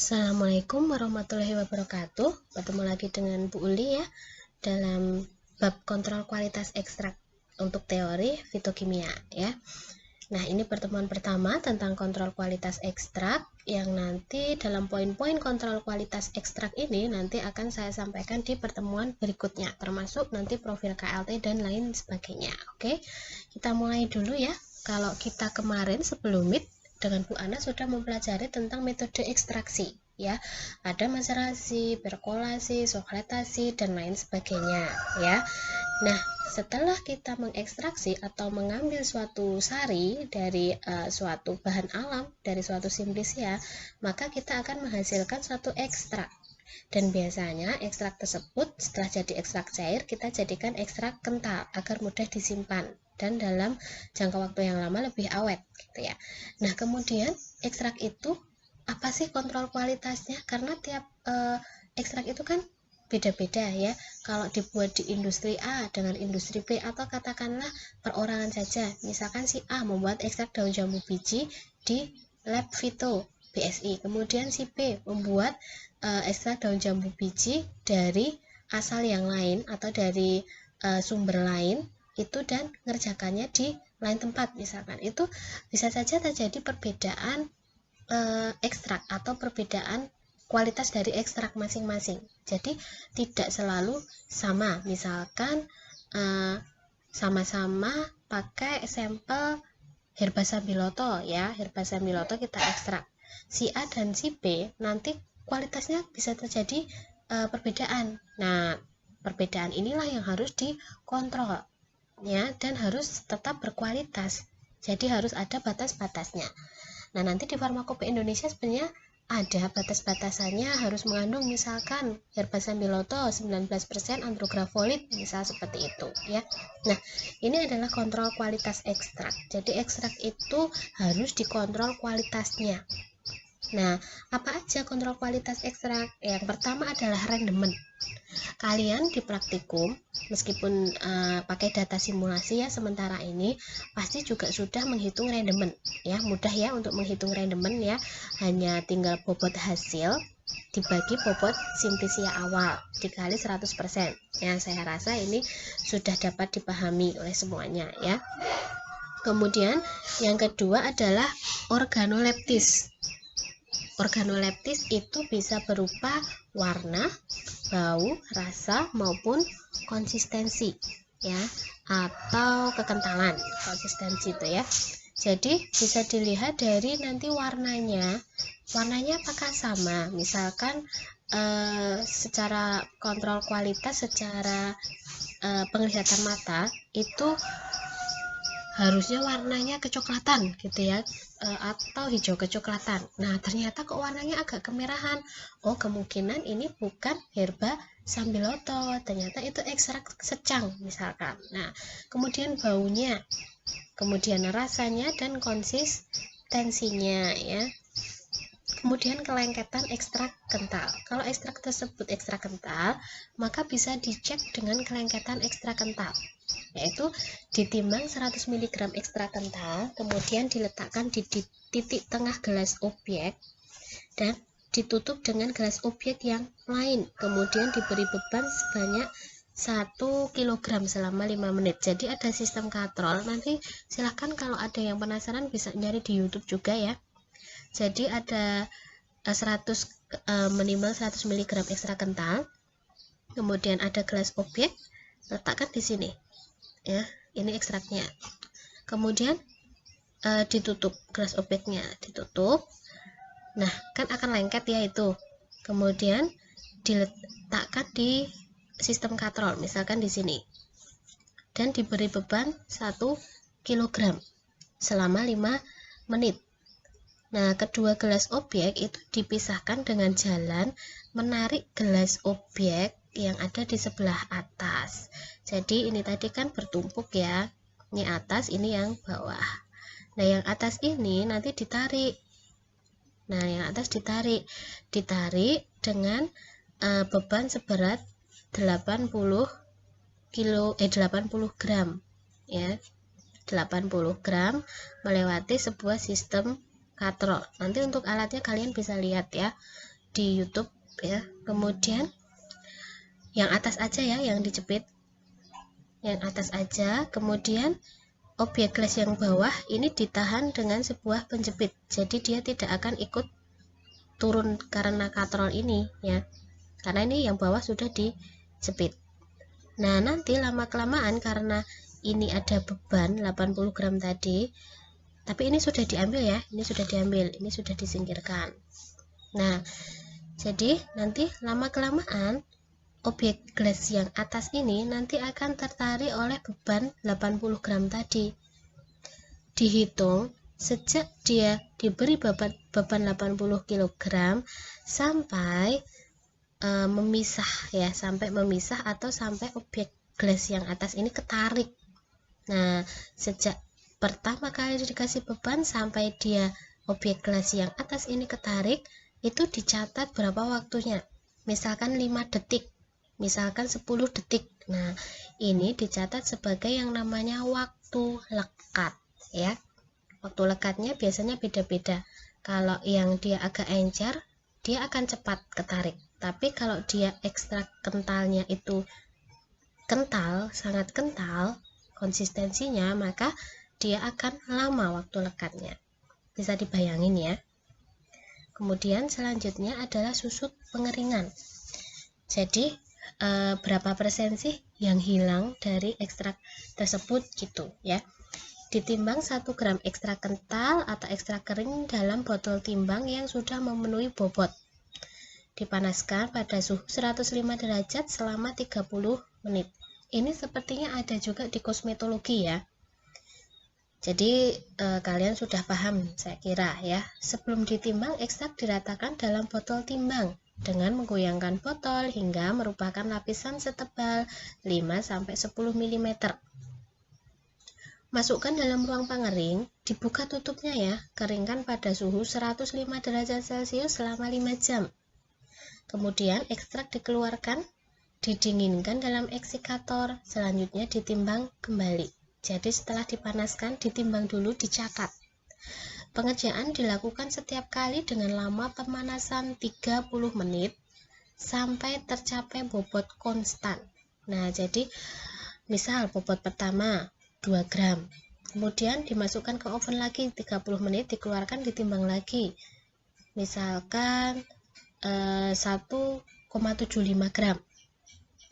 Assalamualaikum warahmatullahi wabarakatuh. Bertemu lagi dengan Bu Uli ya dalam bab kontrol kualitas ekstrak untuk teori fitokimia ya. Nah, ini pertemuan pertama tentang kontrol kualitas ekstrak yang nanti dalam poin-poin kontrol kualitas ekstrak ini nanti akan saya sampaikan di pertemuan berikutnya, termasuk nanti profil KLT dan lain sebagainya. Oke, kita mulai dulu ya. Kalau kita kemarin sebelum meet dengan Bu Ana sudah mempelajari tentang metode ekstraksi ya, ada maserasi, perkolasi, sokretasi dan lain sebagainya ya. Nah, setelah kita mengekstraksi atau mengambil suatu sari dari suatu bahan alam, dari suatu simplisia, maka kita akan menghasilkan suatu ekstrak. Dan biasanya ekstrak tersebut setelah jadi ekstrak cair, kita jadikan ekstrak kental agar mudah disimpan dan dalam jangka waktu yang lama lebih awet gitu ya. Nah, kemudian ekstrak itu apa sih kontrol kualitasnya? Karena tiap ekstrak itu kan beda-beda ya. Kalau dibuat di industri A dengan industri B, atau katakanlah perorangan saja, misalkan si A membuat ekstrak daun jambu biji di lab Vito BSI, kemudian si B membuat ekstrak daun jambu biji dari asal yang lain atau dari sumber lain itu dan ngerjakannya di lain tempat, misalkan itu bisa saja terjadi perbedaan ekstrak atau perbedaan kualitas dari ekstrak masing-masing. Jadi tidak selalu sama. Misalkan sama-sama pakai sampel herba sambiloto ya, herba sambiloto kita ekstrak. Si A dan si B nanti kualitasnya bisa terjadi perbedaan. Nah, perbedaan inilah yang harus dikontrol ya, dan harus tetap berkualitas. Jadi harus ada batas-batasnya. Nah, nanti di Farmakope Indonesia sebenarnya ada batas-batasannya, harus mengandung misalkan herba sambiloto 19% andrografolit, misal seperti itu ya. Nah, ini adalah kontrol kualitas ekstrak. Jadi ekstrak itu harus dikontrol kualitasnya. Nah, apa aja kontrol kualitas ekstrak? Yang pertama adalah rendemen. Kalian di praktikum meskipun pakai data simulasi ya sementara ini, pasti juga sudah menghitung rendemen ya, mudah ya untuk menghitung rendemen ya, hanya tinggal bobot hasil dibagi bobot simplisia awal dikali 100% ya. Saya rasa ini sudah dapat dipahami oleh semuanya ya. Kemudian yang kedua adalah organoleptis. Organoleptis itu bisa berupa warna, bau, rasa maupun konsistensi ya, atau kekentalan. Konsistensi itu ya. Jadi bisa dilihat dari nanti warnanya apakah sama. Misalkan secara kontrol kualitas, secara penglihatan mata itu harusnya warnanya kecoklatan gitu ya, atau hijau kecoklatan. Nah, ternyata kok warnanya agak kemerahan. Oh, kemungkinan ini bukan herba sambiloto, ternyata itu ekstrak secang misalkan. Nah, kemudian baunya, kemudian rasanya dan konsistensinya ya. Kemudian kelengketan ekstrak kental. Kalau ekstrak tersebut ekstrak kental, maka bisa dicek dengan kelengketan ekstrak kental, yaitu ditimbang 100 mg ekstrak kental, kemudian diletakkan di titik tengah gelas objek dan ditutup dengan gelas objek yang lain, kemudian diberi beban sebanyak 1 kg selama 5 menit. Jadi ada sistem katrol. Nanti silahkan kalau ada yang penasaran bisa nyari di YouTube juga ya. Jadi ada 100 minimal 100 mg ekstrak kental, kemudian ada gelas objek, letakkan di sini ya, ini ekstraknya, kemudian ditutup, gelas objeknya ditutup. Nah, kan akan lengket ya itu, kemudian diletakkan di sistem katrol misalkan di sini dan diberi beban 1 kg selama 5 menit. Nah, kedua gelas objek itu dipisahkan dengan jalan menarik gelas objek yang ada di sebelah atas. Jadi ini tadi kan bertumpuk ya, ini atas, ini yang bawah. Nah, yang atas ini nanti ditarik. Nah, yang atas ditarik dengan beban seberat 80 gram ya, 80 gram melewati sebuah sistem katrol. Nanti untuk alatnya kalian bisa lihat ya, di YouTube ya. Kemudian yang atas aja ya, yang dijepit, yang atas aja. Kemudian objek gelas yang bawah ini ditahan dengan sebuah penjepit, jadi dia tidak akan ikut turun karena katrol ini ya, karena ini yang bawah sudah dijepit. Nah, nanti lama kelamaan karena ini ada beban 80 gram tadi, tapi ini sudah diambil ya, ini sudah diambil, ini sudah disingkirkan. Nah, jadi nanti lama kelamaan objek gelas yang atas ini nanti akan tertarik oleh beban 80 gram tadi. Dihitung sejak dia diberi beban 80 kg sampai memisah ya, sampai memisah atau sampai objek gelas yang atas ini ketarik. Nah, sejak pertama kali dikasih beban sampai dia objek gelas yang atas ini ketarik, itu dicatat berapa waktunya. Misalkan 5 detik, misalkan 10 detik. Nah, ini dicatat sebagai yang namanya waktu lekat ya. Waktu lekatnya biasanya beda-beda. Kalau yang dia agak encer, dia akan cepat ketarik. Tapi kalau dia ekstra kentalnya itu kental, sangat kental konsistensinya, maka dia akan lama waktu lekatnya. Bisa dibayangin ya. Kemudian selanjutnya adalah susut pengeringan. Jadi berapa persen sih yang hilang dari ekstrak tersebut gitu ya. Ditimbang 1 gram ekstrak kental atau ekstrak kering dalam botol timbang yang sudah memenuhi bobot. Dipanaskan pada suhu 105 derajat selama 30 menit. Ini sepertinya ada juga di kosmetologi ya. Jadi kalian sudah paham saya kira ya. Sebelum ditimbang, ekstrak diratakan dalam botol timbang dengan menggoyangkan botol hingga merupakan lapisan setebal 5-10 mm. Masukkan dalam ruang pengering, dibuka tutupnya ya, keringkan pada suhu 105 derajat Celcius selama 5 jam. Kemudian ekstrak dikeluarkan, didinginkan dalam eksikator, selanjutnya ditimbang kembali. Jadi setelah dipanaskan, ditimbang dulu, dicatat. Pengerjaan dilakukan setiap kali dengan lama pemanasan 30 menit sampai tercapai bobot konstan. Nah, jadi misal bobot pertama 2 gram, kemudian dimasukkan ke oven lagi 30 menit, dikeluarkan, ditimbang lagi, misalkan 1,75 gram,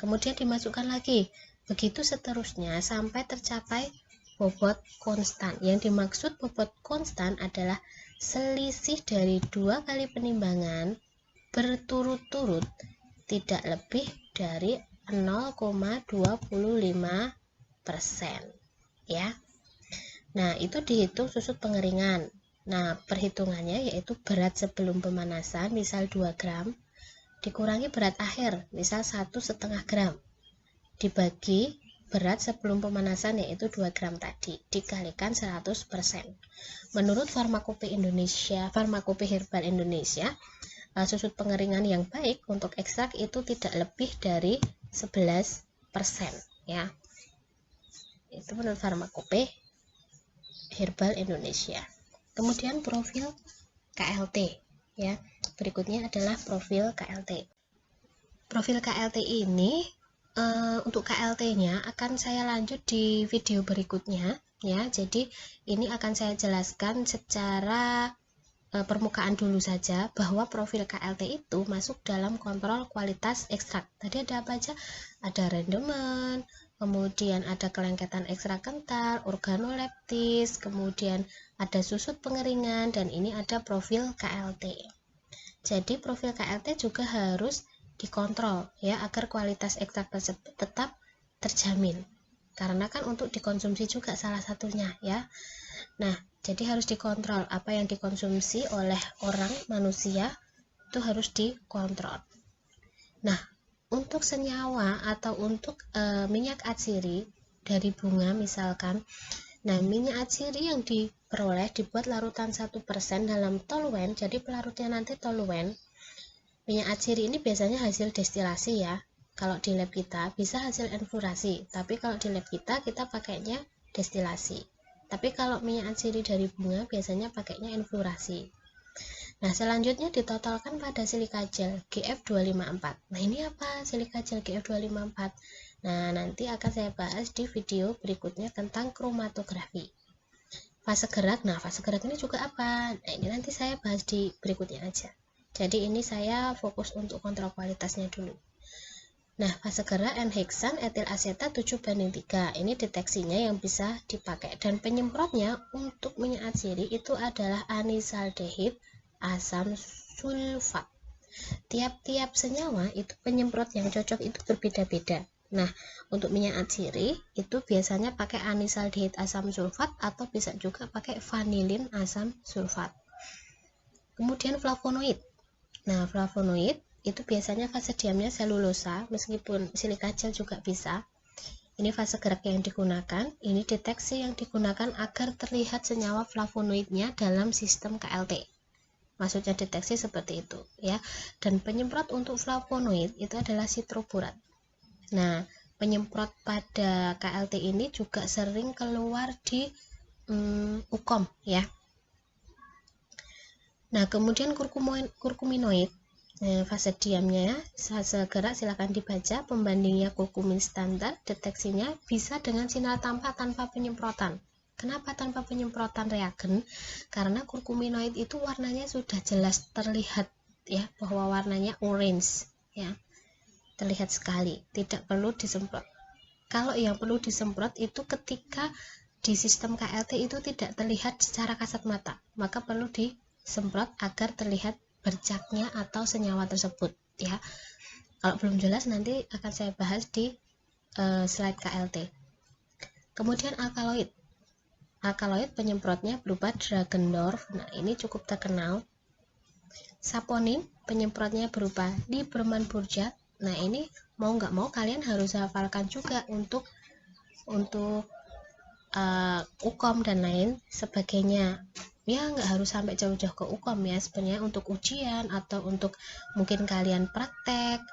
kemudian dimasukkan lagi, begitu seterusnya sampai tercapai bobot konstan. Yang dimaksud bobot konstan adalah selisih dari 2 kali penimbangan berturut-turut tidak lebih dari 0,25% ya. Nah, itu dihitung susut pengeringan. Nah, perhitungannya yaitu berat sebelum pemanasan, misal 2 gram, dikurangi berat akhir, misal 1,5 gram, dibagi berat sebelum pemanasan yaitu 2 gram tadi, dikalikan 100%. Menurut Farmakope Indonesia, Farmakope Herbal Indonesia, susut pengeringan yang baik untuk ekstrak itu tidak lebih dari 11% ya. Itu menurut Farmakope Herbal Indonesia. Kemudian profil KLT ya. Berikutnya adalah profil KLT. Profil KLT ini untuk KLT-nya akan saya lanjut di video berikutnya ya. Jadi ini akan saya jelaskan secara permukaan dulu saja bahwa profil KLT itu masuk dalam kontrol kualitas ekstrak. Tadi ada apa aja? Ada rendemen, kemudian ada kelengketan ekstrak kental, organoleptis, kemudian ada susut pengeringan, dan ini ada profil KLT. Jadi profil KLT juga harus dikontrol ya, agar kualitas ekstrak tersebut tetap terjamin. Karena kan untuk dikonsumsi juga salah satunya ya. Nah, jadi harus dikontrol apa yang dikonsumsi oleh orang manusia itu harus dikontrol. Nah, untuk senyawa atau untuk minyak atsiri dari bunga misalkan, nah minyak atsiri yang diperoleh dibuat larutan 1% dalam toluen, jadi pelarutnya nanti toluen. Minyak atsiri ini biasanya hasil destilasi ya. Kalau di lab kita bisa hasil enflurasi, tapi kalau di lab kita pakainya destilasi. Tapi kalau minyak atsiri dari bunga biasanya pakainya enflurasi. Nah, selanjutnya ditotalkan pada silika gel GF254. Nah, ini apa silika gel GF254? Nah, nanti akan saya bahas di video berikutnya tentang kromatografi. Fase gerak, nah fase gerak ini juga apa? Nah, ini nanti saya bahas di berikutnya aja. Jadi ini saya fokus untuk kontrol kualitasnya dulu. Nah, fase gerak N-heksan etil asetat 7:3. Ini deteksinya yang bisa dipakai. Dan penyemprotnya untuk minyak atsiri itu adalah anisaldehid asam sulfat. Tiap-tiap senyawa itu penyemprot yang cocok itu berbeda-beda. Nah, untuk minyak atsiri itu biasanya pakai anisaldehid asam sulfat atau bisa juga pakai vanilin asam sulfat. Kemudian flavonoid. Nah, flavonoid itu biasanya fase diamnya selulosa, meskipun silika gel juga bisa. Ini fase gerak yang digunakan, ini deteksi yang digunakan agar terlihat senyawa flavonoidnya dalam sistem KLT. Maksudnya deteksi seperti itu ya. Dan penyemprot untuk flavonoid itu adalah sitroborat. Nah, penyemprot pada KLT ini juga sering keluar di UKOM ya. Nah, kemudian kurkuminoid. Fase diamnya, fase gerak silakan dibaca, pembandingnya kurkumin standar, deteksinya bisa dengan sinar tanpa penyemprotan. Kenapa tanpa penyemprotan reagen? Karena kurkuminoid itu warnanya sudah jelas terlihat ya, bahwa warnanya orange ya. Terlihat sekali, tidak perlu disemprot. Kalau yang perlu disemprot itu ketika di sistem KLT itu tidak terlihat secara kasat mata, maka perlu disemprot agar terlihat bercaknya atau senyawa tersebut ya. Kalau belum jelas nanti akan saya bahas di slide KLT. Kemudian alkaloid. Alkaloid penyemprotnya berupa Dragendorf. Nah, ini cukup terkenal. Saponin penyemprotnya berupa Lieberman-Burjard. Nah, ini mau nggak mau kalian harus hafalkan juga untuk UKOM dan lain sebagainya. Ya, nggak harus sampai jauh-jauh ke UKOM ya, sebenarnya untuk ujian atau untuk mungkin kalian praktek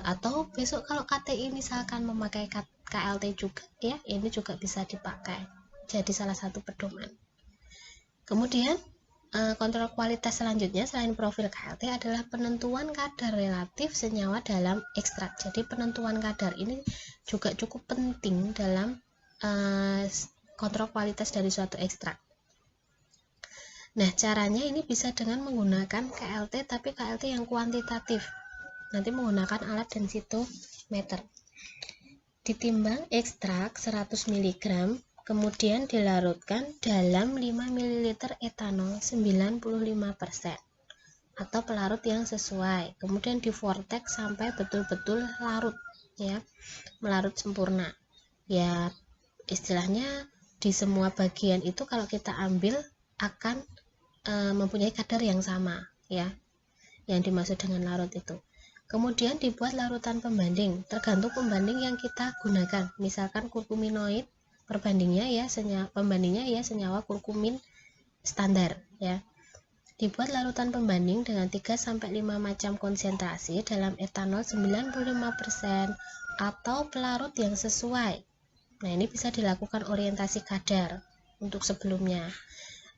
atau besok kalau KTI misalkan memakai KLT juga ya, ini juga bisa dipakai. Jadi salah satu pedoman. Kemudian kontrol kualitas selanjutnya selain profil KLT adalah penentuan kadar relatif senyawa dalam ekstrak. Jadi penentuan kadar ini juga cukup penting dalam kontrol kualitas dari suatu ekstrak. Nah, caranya ini bisa dengan menggunakan KLT, tapi KLT yang kuantitatif. Nanti menggunakan alat densitometer. Ditimbang ekstrak 100 mg, kemudian dilarutkan dalam 5 ml etanol 95% atau pelarut yang sesuai. Kemudian di vortex sampai betul-betul larut ya, melarut sempurna. Ya, istilahnya di semua bagian itu kalau kita ambil akan mempunyai kadar yang sama ya, yang dimaksud dengan larut itu. Kemudian dibuat larutan pembanding, tergantung pembanding yang kita gunakan. Misalkan kurkuminoid, pembandingnya ya senyawa kurkumin standar ya. Dibuat larutan pembanding dengan 3-5 macam konsentrasi dalam etanol 95% atau pelarut yang sesuai. Nah, ini bisa dilakukan orientasi kadar untuk sebelumnya.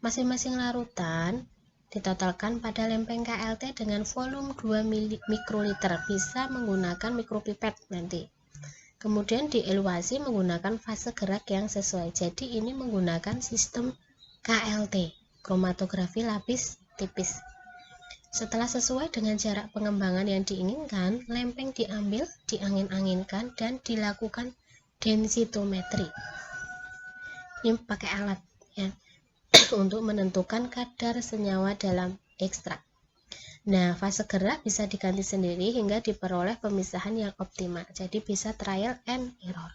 Masing-masing larutan ditotalkan pada lempeng KLT dengan volume 2 mikroliter, bisa menggunakan mikropipet nanti. Kemudian dieluasi menggunakan fase gerak yang sesuai. Jadi ini menggunakan sistem KLT, kromatografi lapis tipis. Setelah sesuai dengan jarak pengembangan yang diinginkan, lempeng diambil, diangin-anginkan, dan dilakukan densitometri. Ini pakai alat ya, untuk menentukan kadar senyawa dalam ekstrak. Nah, fase gerak bisa diganti sendiri hingga diperoleh pemisahan yang optimal. Jadi bisa trial and error.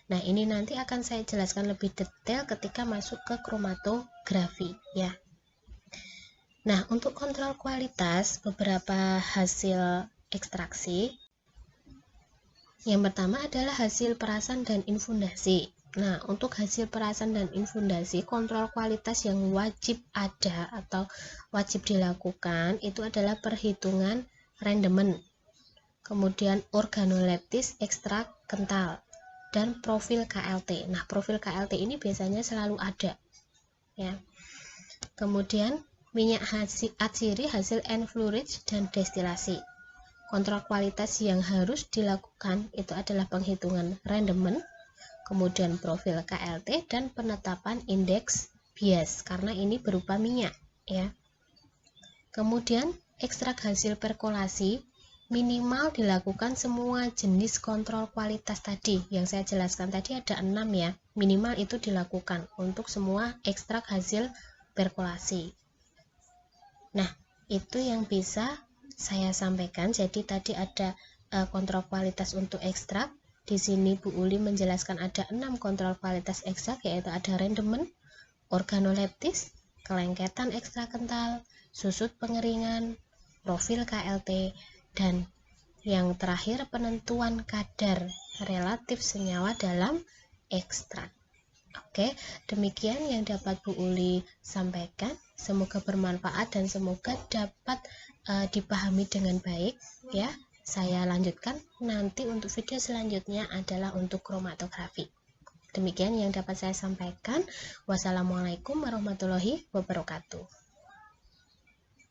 Nah, ini nanti akan saya jelaskan lebih detail ketika masuk ke kromatografi ya. Nah, untuk kontrol kualitas beberapa hasil ekstraksi. Yang pertama adalah hasil perasan dan infundasi. Nah, untuk hasil perasan dan infundasi, kontrol kualitas yang wajib ada atau wajib dilakukan itu adalah perhitungan rendemen, kemudian organoleptis ekstrak kental, dan profil KLT. Nah, profil KLT ini biasanya selalu ada ya. Kemudian minyak atsiri hasil enfluoride dan destilasi. Kontrol kualitas yang harus dilakukan itu adalah penghitungan rendemen, kemudian profil KLT, dan penetapan indeks bias karena ini berupa minyak ya. Kemudian ekstrak hasil perkolasi minimal dilakukan semua jenis kontrol kualitas tadi yang saya jelaskan tadi ada 6 ya, minimal itu dilakukan untuk semua ekstrak hasil perkolasi. Nah, itu yang bisa saya sampaikan. Jadi tadi ada kontrol kualitas untuk ekstrak. Di sini Bu Uli menjelaskan ada 6 kontrol kualitas ekstrak, yaitu ada rendemen, organoleptis, kelengketan ekstrak kental, susut pengeringan, profil KLT, dan yang terakhir penentuan kadar relatif senyawa dalam ekstrak. Oke, demikian yang dapat Bu Uli sampaikan. Semoga bermanfaat dan semoga dapat dipahami dengan baik ya. Saya lanjutkan nanti untuk video selanjutnya adalah untuk kromatografi. Demikian yang dapat saya sampaikan. Wassalamualaikum warahmatullahi wabarakatuh.